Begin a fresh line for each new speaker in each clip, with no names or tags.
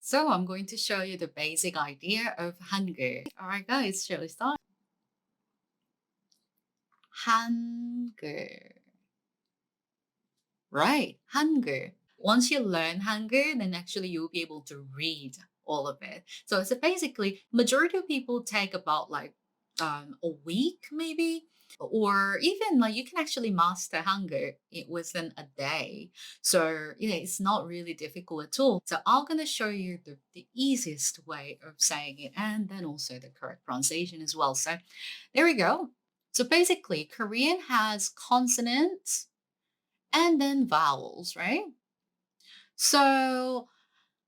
So I'm going to show you the basic idea of Hangul. All right, guys, shall we start? Hangul. Right, Hangul. Once you learn Hangul, then actually you'll be able to read all of it. So basically, majority of people take about like a week maybe, or even like you can actually master Hangul within a day. So it's not really difficult at all. So I'm gonna show you the easiest way of saying it, and then also the correct pronunciation as well. So there we go. So basically, Korean has consonants and then vowels, right? So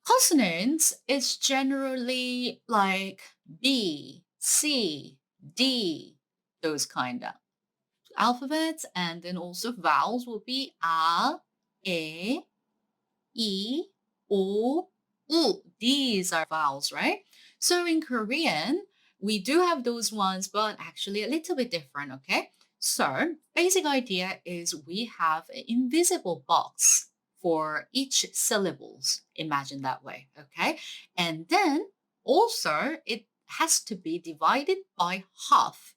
consonants is generally like B, C, D, those kind of alphabets, and then also vowels will be A, E, I, O, U. These are vowels, right? So in Korean, we do have those ones, but actually a little bit different, okay? So basic idea is we have an invisible box for each syllables. Imagine that way, okay? And then also it has to be divided by half,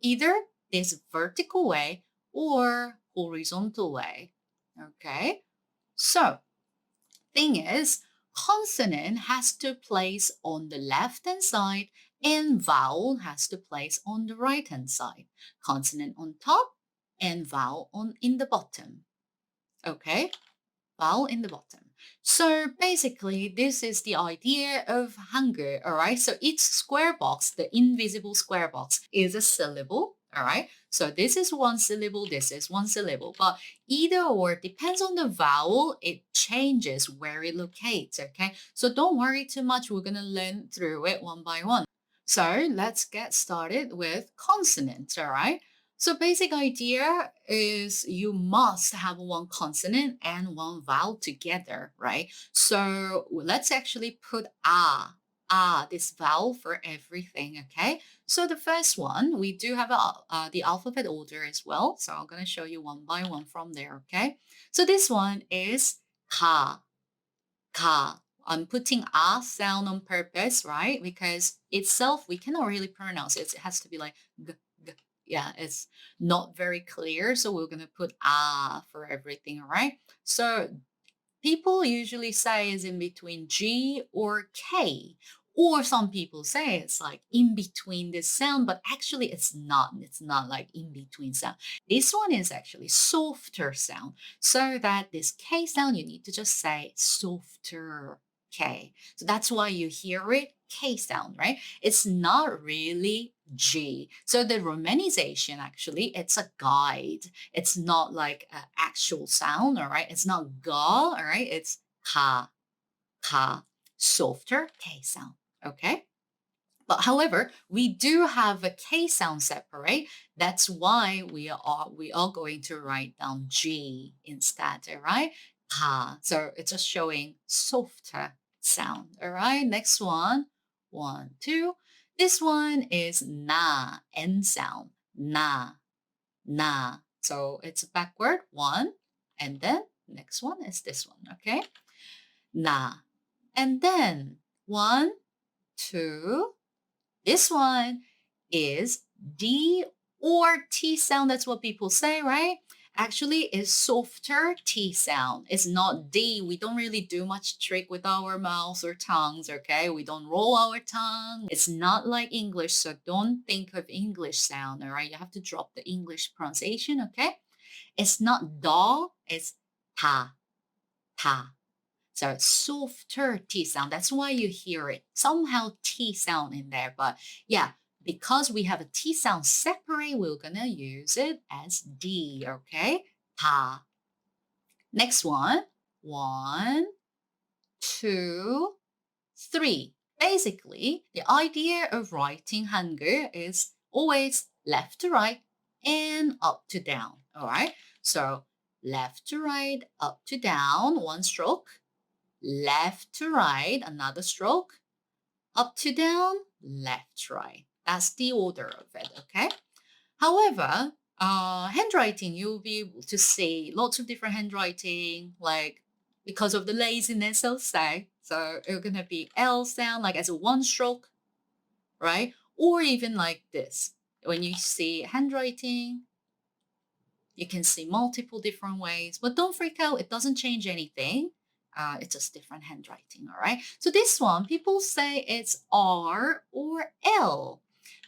either this vertical way or horizontal way, okay? So thing is, consonant has to place on the left hand side and vowel has to place on the right hand side. Consonant on top and vowel on in the bottom. Okay? Vowel in the bottom. So basically, this is the idea of Hangul, all right? So each square box, the invisible square box, is a syllable, all right? So this is one syllable, this is one syllable, but either or depends on the vowel, it changes where it locates, okay? So don't worry too much, we're gonna learn through it one by one. So let's get started with consonants, all right? So basic idea is you must have one consonant and one vowel together, right? So let's actually put this vowel for everything, okay? So the first one, we do have the alphabet order as well. So I'm going to show you one by one from there, okay? So this one is ka, ka. I'm putting sound on purpose, right? Because itself, we cannot really pronounce it. It has to be like g, g. Yeah, it's not very clear. So we're going to put for everything, all right? So people usually say is in between G or K. Or some people say it's like in between this sound, but actually it's not. It's not like in between sound. This one is actually softer sound. So that this K sound, you need to just say softer K. So that's why you hear it K sound, right? It's not really G. So the romanization actually, it's a guide. It's not like an actual sound, all right? It's not ga, all right? It's ka, ka, softer K sound, okay? But however, we do have a K sound separate. That's why we are going to write down G instead, all right? Ka. So it's just showing softer sound, all right? Next one, one, two. This one is na, N sound, na, na. So it's backward, one, and then next one is this one, okay? Na. And then one, two. This one is D or T sound. That's what people say, right? Actually, it's softer T sound. It's not D. We don't really do much trick with our mouths or tongues, okay? We don't roll our tongue. It's not like English, so don't think of English sound, all right? You have to drop the English pronunciation, okay? It's not da, it's ta, ta. So softer T sound. That's why you hear it. Somehow T sound in there. But yeah, because we have a T sound separate, we're gonna use it as D, okay? Ta. Next one. One, two, three. Basically, the idea of writing Hangul is always left to right and up to down. All right. So left to right, up to down, one stroke. Left to right, another stroke. Up to down, left to right. That's the order of it, okay? However, handwriting, you'll be able to see lots of different handwriting, like because of the laziness, I'll say. So it's going to be L sound like as a one stroke, right? Or even like this. When you see handwriting, you can see multiple different ways, but don't freak out. It doesn't change anything. It's just different handwriting, all right? So this one, people say it's R or L.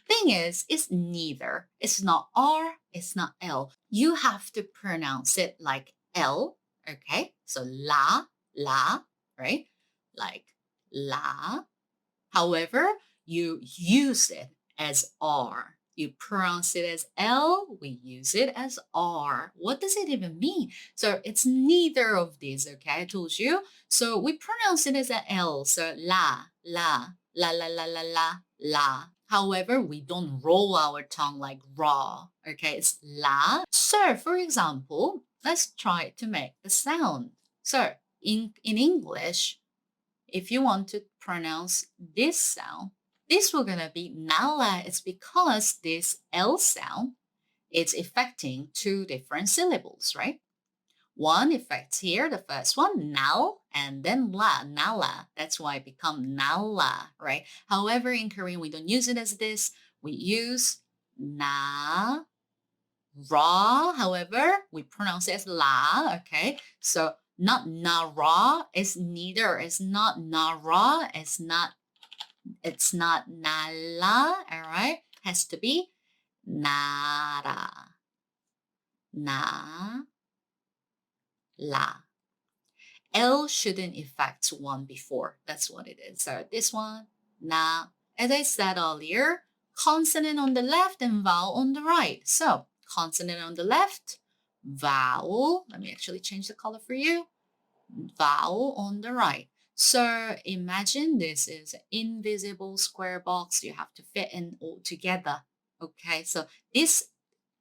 Thing is, it's neither. It's not R, it's not L. You have to pronounce it like L, okay? So la, right? Like la. However, you use it as R. You pronounce it as L, we use it as R. What does it even mean? So it's neither of these, okay? I told you. So we pronounce it as an L. So la. However, we don't roll our tongue like raw, okay? It's la. So for example, let's try to make the sound. So in English, if you want to pronounce this sound, this will gonna be nala. It's because this L sound is affecting two different syllables, right? One affects here, the first one, nal, and then la, nala. That's why it become nala, right? However, in Korean, we don't use it as this. We use na, ra. However, we pronounce it as la, okay? So not nara, it's neither. It's not nara, it's not nala, all right? Has to be nara, na, la. L shouldn't affect one before. That's what it is. So this one, na. As I said earlier, consonant on the left and vowel on the right. So consonant on the left, vowel. Let me actually change the color for you. Vowel on the right. So imagine this is an invisible square box. You have to fit in all together. Okay, so this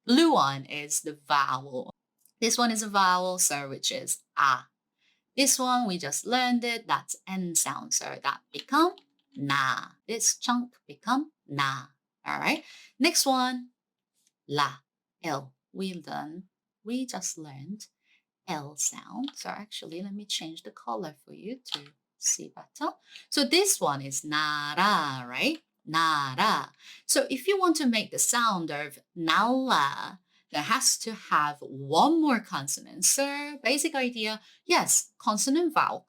blue one is the vowel. This one is a vowel, so which is a. This one we just learned it. That's N sound, so that become na. This chunk become na. All right. Next one, la, L. We just learned L sound. So actually, let me change the color for you to see better. So this one is nara, right? Nara. So if you want to make the sound of nala, that has to have one more consonant. So basic idea, yes, consonant vowel,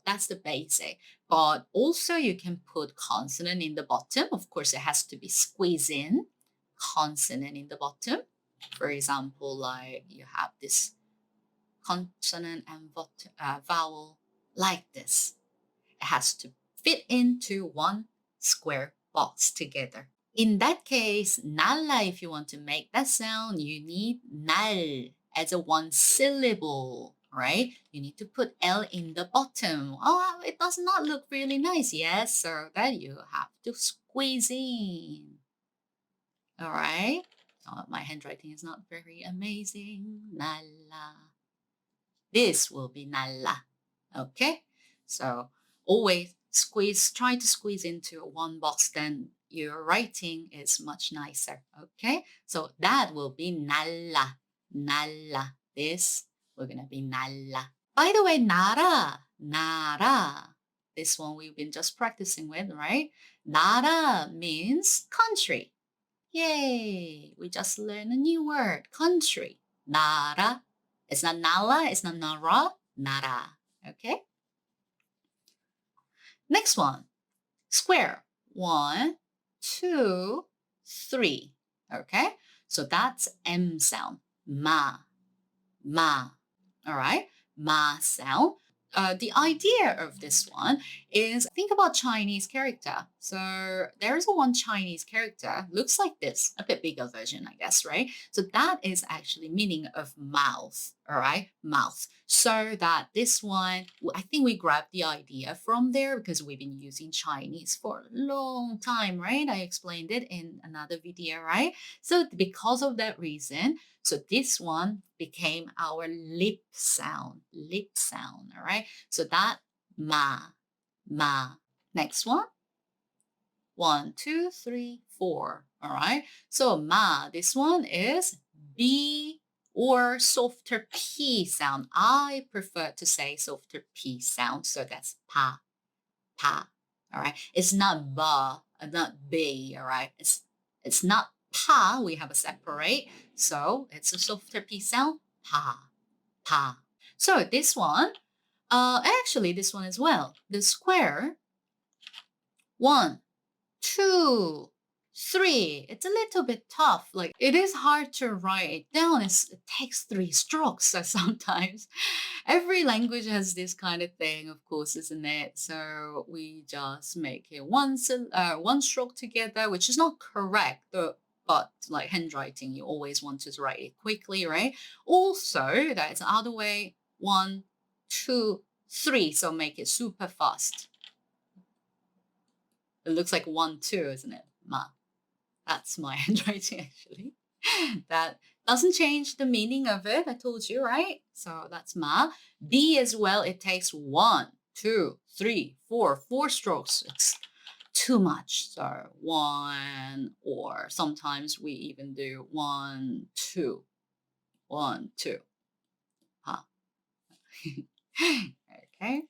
that's the basic. But also you can put consonant in the bottom. Of course, it has to be squeezed in, consonant in the bottom. For example, like you have this consonant and vowel like this. It has to fit into one square box together. In that case, nala, if you want to make that sound, you need nal as a one syllable, right? You need to put L in the bottom. Oh, it does not look really nice. Yes, so that you have to squeeze in. All right? Oh, my handwriting is not very amazing. Nala. This will be nala. Okay? So always try to squeeze into one box, then your writing is much nicer. Okay? So that will be nala. Nala. This we're gonna be nala. By the way, nara. This one we've been just practicing with, right? Nara means country. Yay! We just learned a new word, country. Nara. It's not nala, it's not nara, nara. Okay? Next one, square. 1, 2, 3. Okay? So that's M sound. Ma. All right? Ma sound. The idea of this one is think about Chinese character. So there's a one Chinese character, looks like this, a bit bigger version, I guess, right? So that is actually meaning of mouth, all right? Mouth. So that this one, I think we grabbed the idea from there because we've been using Chinese for a long time, right? I explained it in another video, right? So because of that reason, so this one became our lip sound, all right? So that ma. Next one. 1, 2, 3, 4, all right? So ma, this one is B or softer P sound. I prefer to say softer P sound, so that's pa. pa. All right. It's not ba, not b. All right. It's not pa. We have a separate. So it's a softer p sound. Pa, pa. So this one, actually this one as well. The square, 1, 2, 3. It's a little bit tough. Like it is hard to write it down. It takes 3 strokes sometimes. Every language has this kind of thing, of course, isn't it? So we just make it one stroke together, which is not correct. But like handwriting, you always want to write it quickly, right? Also, that's the other way. 1, 2, 3. So make it super fast. It looks like 1, 2, isn't it? Ma. That's my handwriting, actually. That doesn't change the meaning of it. I told you, right? So that's ma. B as well, it takes 1, 2, 3, 4, 4 strokes. It's too much. So 1, or sometimes we even do 1, 2, 1, 2. Huh. Okay.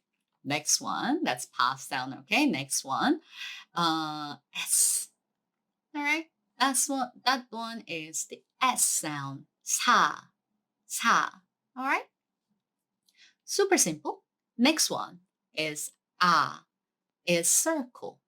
Next one. That's pass down. Okay. Next one. S. All right. That one is the S sound. Sa. Sa. All right. Super simple. Next one is ah. Is circle.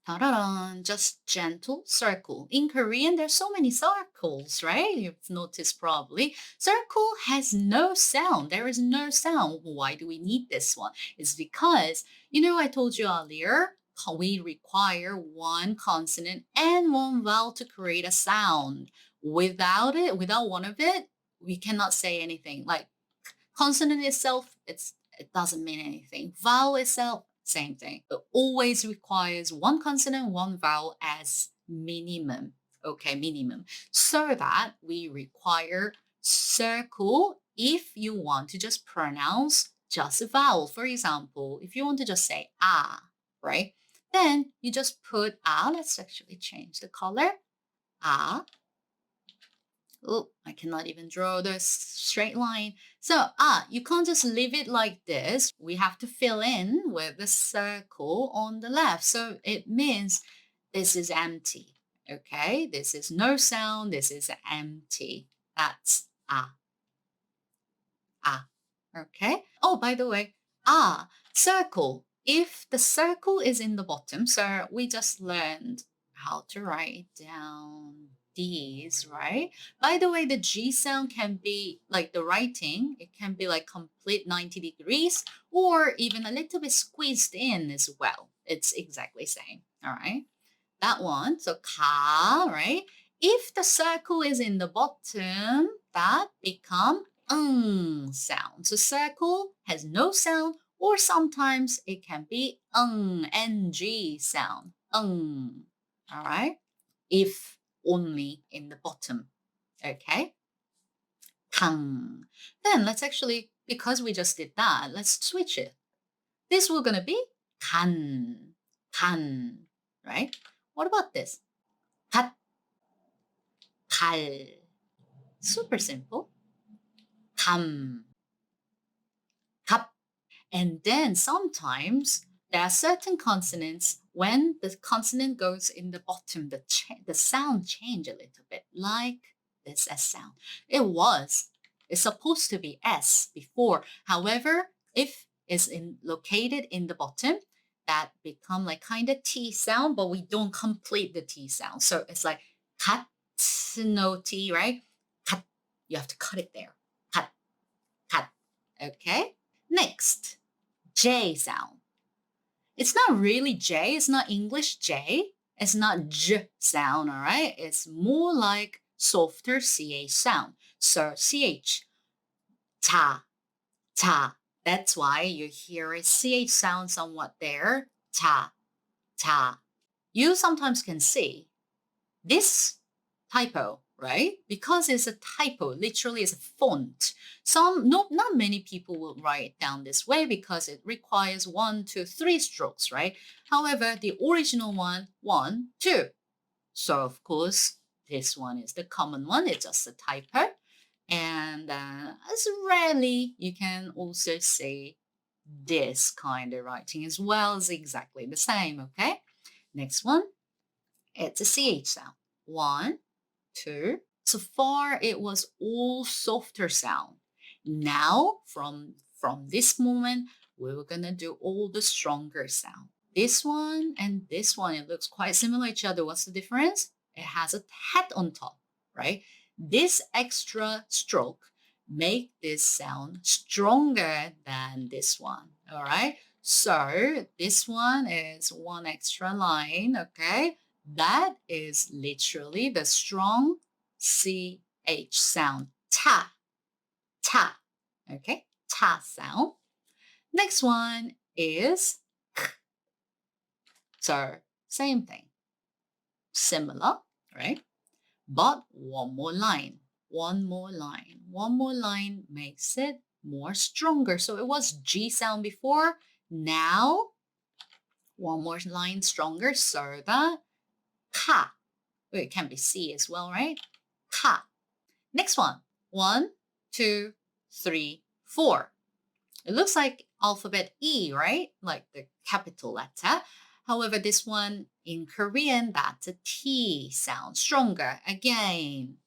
Ta-da-da, just gentle circle. In Korean, there's so many circles, right? You've noticed probably. Circle has no sound. There is no sound. Why do we need this one? It's because, I told you earlier, we require one consonant and one vowel to create a sound. Without one of it, we cannot say anything. Like consonant itself, it doesn't mean anything. Vowel itself, same thing. It always requires one consonant, one vowel as minimum. Okay, minimum. So that we require circle if you want to just pronounce just a vowel. For example, if you want to just say ah, right? Then you just put ah. Let's actually change the color. Ah. Oh, I cannot even draw the straight line. So, you can't just leave it like this. We have to fill in with the circle on the left. So it means this is empty. Okay, this is no sound. This is empty. That's ah, ah. Okay. Oh, by the way, circle. If the circle is in the bottom, so we just learned how to write down these, right? By the way, the G sound can be like the writing, it can be like complete 90 degrees or even a little bit squeezed in as well. It's exactly same. All right. That one. So ka, right? If the circle is in the bottom, that become sound. So circle has no sound, or sometimes it can be ng sound. All right. If only in the bottom. Okay. Kang. Then let's actually, because we just did that, let's switch it. This will gonna be kan. Kan. Right? What about this? 갓, 갈. Super simple. 감, 갑. And then sometimes there are certain consonants when the consonant goes in the bottom, the sound change a little bit, like this S sound. It's supposed to be S before. However, if it's located in the bottom, that become like kind of T sound, but we don't complete the T sound. So it's like cut, no T, right? Cut. You have to cut it there. Cut, cut. Okay. Next, J sound. It's not really J. It's not English J. It's not J sound, all right? It's more like softer CH sound. So CH, ta, ta. That's why you hear a CH sound somewhat there. Ta, ta. You sometimes can see this typo, right? Because it's a typo, literally it's a font. Not many people will write it down this way because it requires 1, 2, 3 strokes, right? However, the original one, 1, 2. So of course, this one is the common one. It's just a typo. And as rarely, you can also see this kind of writing as well is exactly the same, okay? Next one, it's a CH sound. 1, 2. So far, it was all softer sound. Now, from this moment, we were gonna do all the stronger sound. This one and this one, it looks quite similar to each other. What's the difference? It has a hat on top, right? This extra stroke make this sound stronger than this one, all right? So this one is one extra line, okay? That is literally the strong CH sound, ta, ta, okay? Ta sound. Next one is k. So same thing, similar, right? But one more line, one more line, one more line makes it more stronger. So it was G sound before. Now, one more line stronger, so the ka. Oh, it can be C as well, right? Ka. Next one. 1, 2, 3, 4. It looks like alphabet E, right? Like the capital letter. However, this one in Korean, that's a T sound, stronger. Again,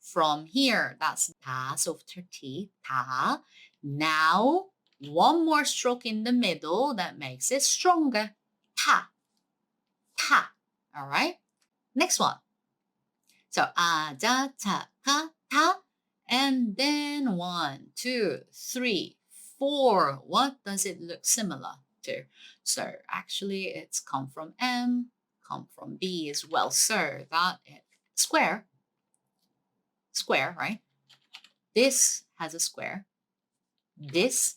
from here, that's ta, softer T, ta. Now, one more stroke in the middle that makes it stronger. Ta, ta. All right? Next one. So, ja, ta, ka, ta. And then 1, 2, 3, 4. What does it look similar to? So actually it's come from M, come from B as well. So that is square, square, right? This has a square. This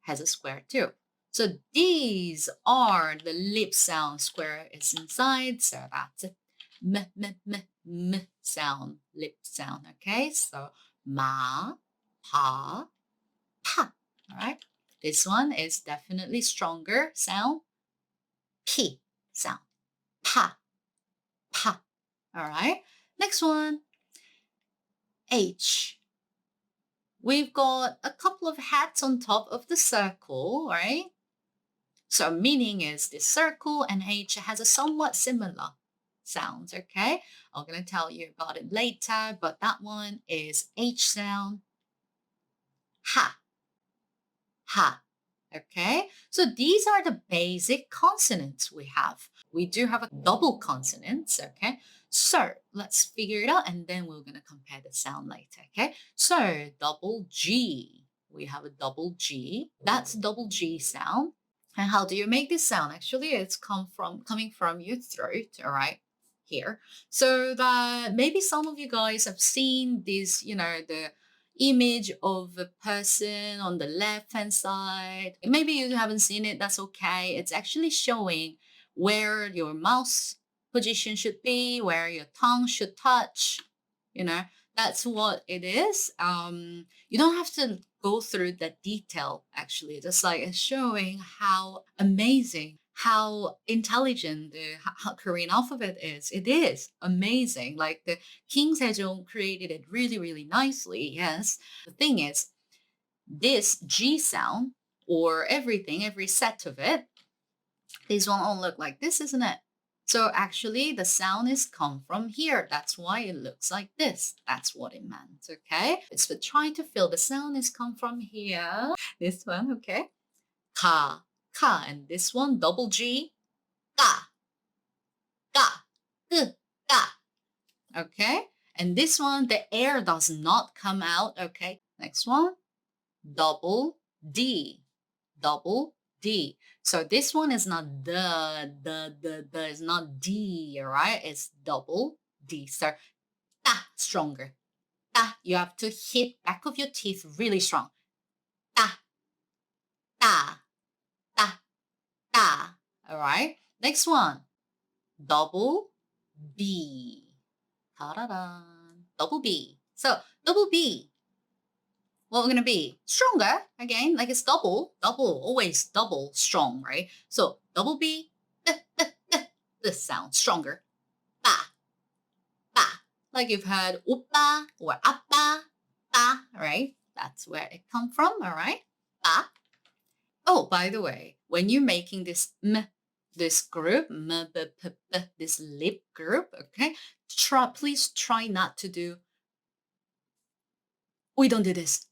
has a square too. So these are the lip sound. Square is inside, so that's a m sound, lip sound. Okay, so ma, pa, pa. All right, this one is definitely stronger sound. P sound, pa, pa. All right, next one, H. We've got a couple of hats on top of the circle, right? So meaning is this circle and H has a somewhat similar sounds, okay? I'm going to tell you about it later, but that one is H sound, ha, ha, okay? So these are the basic consonants we have. We do have a double consonants, okay? So let's figure it out and then we're going to compare the sound later, okay? So double G, we have a double G. That's double G sound. And how do you make this sound? Actually, it's coming from your throat, all right, here. So that maybe some of you guys have seen this, the image of a person on the left-hand side. Maybe you haven't seen it, that's okay. It's actually showing where your mouth position should be, where your tongue should touch, you know. That's what it is. You don't have to go through that detail, actually. Just like it's showing how amazing, how intelligent the Korean alphabet is. It is amazing. Like the King Sejong created it really, really nicely. Yes. The thing is, this G sound or everything, every set of it, these won't all look like this, isn't it? So actually the sound is come from here. That's why it looks like this. That's what it meant, okay? It's for trying to feel the sound is come from here. This one, okay? Ka, ka. And this one, double G, ka, ka, k, ka. Okay? And this one, the air does not come out, okay? Next one, double D, double D. So this one is not the is not D, all right? It's double D. So ta, stronger. Ta, you have to hit back of your teeth really strong. Ta, ta, ta, ta. All right. Next one, double B. Ta-da-da. Double B. So double B. What we're going to be stronger again, like it's double, always double strong, right? So double B, this sound stronger. Ba, ba, like you've heard oppa or appa, ba, right? That's where it come from, all right? Ba. Oh, by the way, when you're making this this group, this lip group, okay, please try not to do, we don't do this.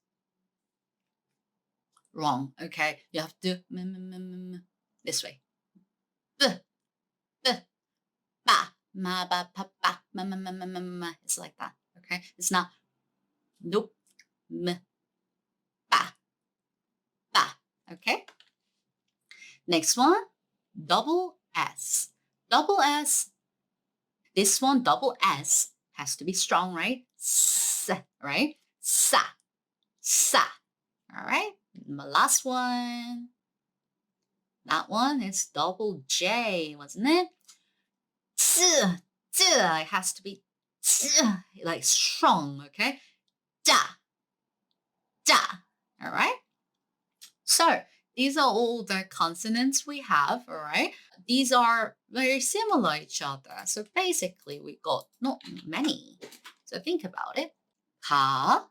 Wrong, okay? You have to do this way. B, b, ba, ma, ba, pa, ba, ma, ma, ma, ma, ma, ma. It's like that, okay? It's not, nope, m, ba, ba, okay? Next one, double S. Double S, this one, double S, has to be strong, right? S, right? Sa, sa. All right. My last one. That one is double J, wasn't it? Z, z. It has to be z, like strong, okay? Da, da. All right. So these are all the consonants we have, all right? These are very similar each other. So basically we got not many. So think about it. Ka,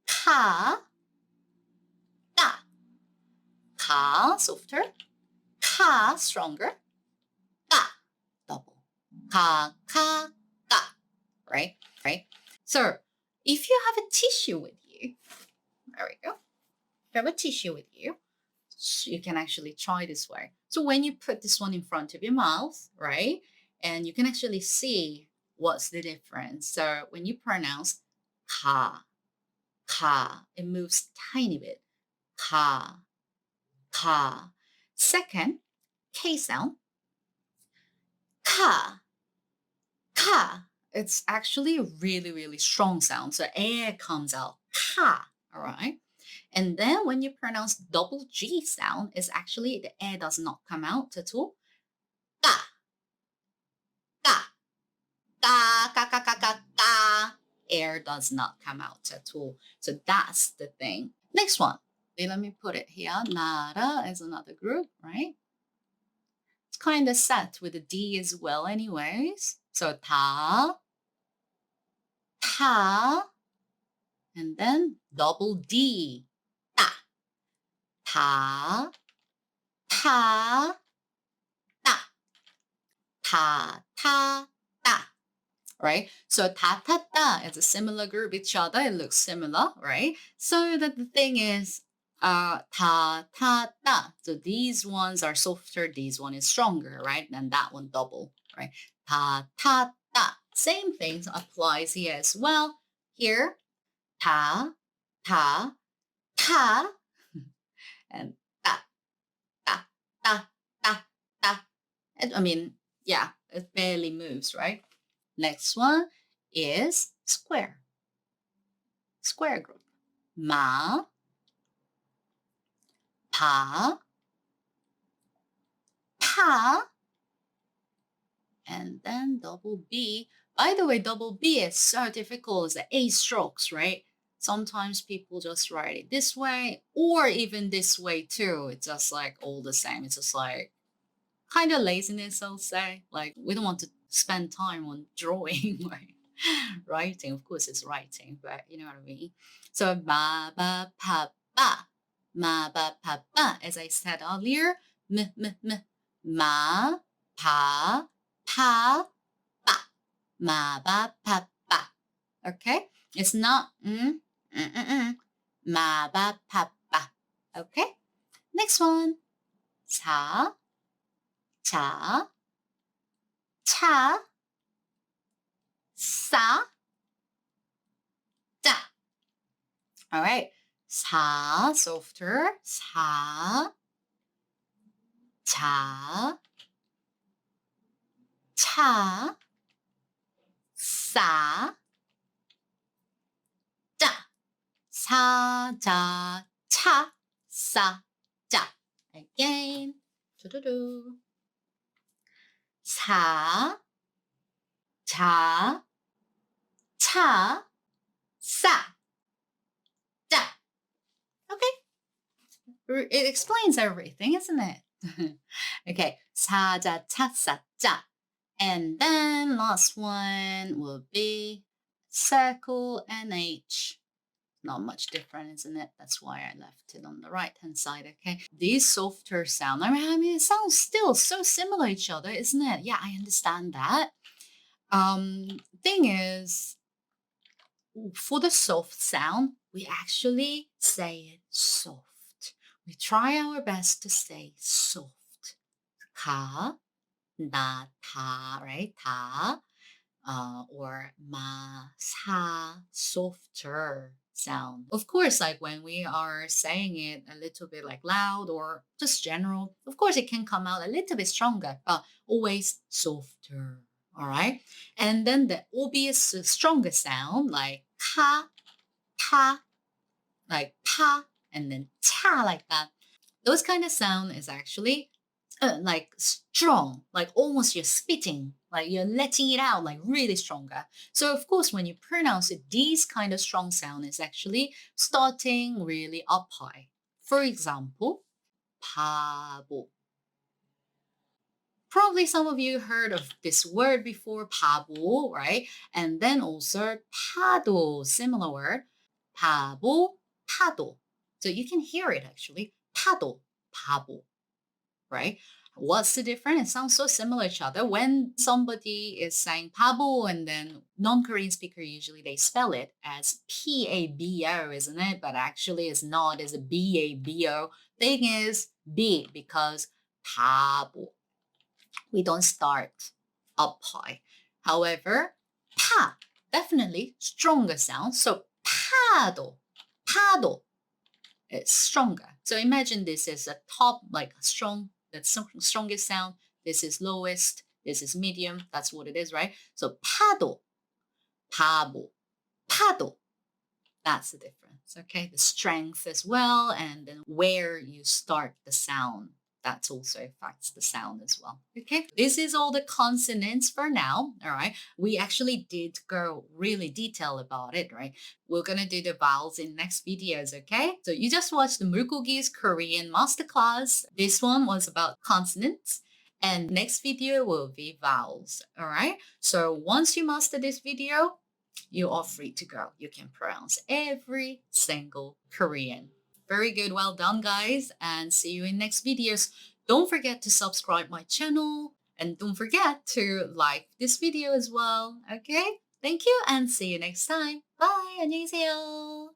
ka, da. Ka, softer. Ka, stronger. Da, double. Ka, ka, da. Right? Right? So if you have a tissue with you, there we go. If you have a tissue with you, you can actually try this way. So when you put this one in front of your mouth, right? And you can actually see what's the difference. So when you pronounce ka, ka, it moves tiny bit. Ka, ka. Second, K sound. Ka, ka. It's actually a really, really strong sound. So air comes out. Ka, all right? And then when you pronounce double G sound, it's actually the air does not come out at all. Ka, ka, ka, ka, ka, ka, ka, ka. Air does not come out at all. So that's the thing. Next one. Let me put it here. Nara is another group, right? It's kind of set with a D as well anyways. So ta, ta, and then double D. Ta, ta, ta, ta, ta, ta, ta. Right? So ta, ta, ta is a similar group each other. It looks similar, right? So that the thing is, ta, ta, ta. So these ones are softer. These one is stronger, right? And that one double, right? Ta, ta, ta. Same thing applies here as well. Here, ta, ta, ta, and ta, ta, ta, ta, ta. I mean, yeah, it barely moves, right? Next one is square. Square group. Ma, pa, pa, and then double B. By the way, double B is so difficult. It's the 8 strokes, right? Sometimes people just write it this way or even this way too. It's just like all the same. It's just like kind of laziness, I'll say. Like we don't want to spend time on drawing, right? Writing, of course, it's writing, but you know what I mean. So ma ba pa ba, ma ba pa ba. As I said earlier, ma pa pa ba, ma ba pa ba. Okay, it's not ma ba pa ba. Okay, next one. 자, 자, 차, 싸, 짜. All right. 사, softer. 사, 자, 차, 싸, 짜. 사, 자, 차, 싸, 짜. Again. 두두두. 사, 자, 차, 싸, 짜. Okay. It explains everything, isn't it? Okay. 사, 자, 차, 싸, 짜. And then last one will be circle NH. Not much different, isn't it? That's why I left it on the right-hand side, okay? These softer sound, I mean, it sounds still so similar each other, isn't it? Yeah, I understand that. Thing is, for the soft sound, we actually say it soft. We try our best to say soft. Ka, na, ta, right? Ta, or ma, sa, softer sound. Of course, like when we are saying it a little bit like loud or just general, of course it can come out a little bit stronger, but always softer. All right. And then the obvious stronger sound like ka, ta, like pa, and then ta like that. Those kind of sound is actually like strong, like almost you're spitting, like you're letting it out, like really stronger. So of course, when you pronounce it, these kind of strong sound is actually starting really up high. For example, 바보. Probably some of you heard of this word before, 바보, right? And then also 파도, similar word, 바보, 파도. So you can hear it actually, 파도, 바보, right? What's the difference? It sounds so similar to each other. When somebody is saying pabo and then non-Korean speaker, usually they spell it as P-A-B-O, isn't it? But actually it's not, it's a B-A-B-O. Thing is B because pabo. We don't start up high. However, pa, definitely stronger sound. So 파도, 파도. It's stronger. So imagine this is a top, like strong, that's strongest sound. This is lowest. This is medium. That's what it is, right? So 파도, 바보, 파도. That's the difference, okay? The strength as well, and then where you start the sound. That also affects the sound as well. Okay, this is all the consonants for now. All right, we actually did go really detail about it, right? We're gonna do the vowels in next videos, okay? So you just watched the Mulgogi's Korean masterclass. This one was about consonants. And next video will be vowels, all right? So once you master this video, you are free to go. You can pronounce every single Korean. Very good. Well done, guys. And see you in next videos. Don't forget to subscribe my channel. And don't forget to like this video as well. Okay? Thank you and see you next time. Bye. 안녕히 계세요.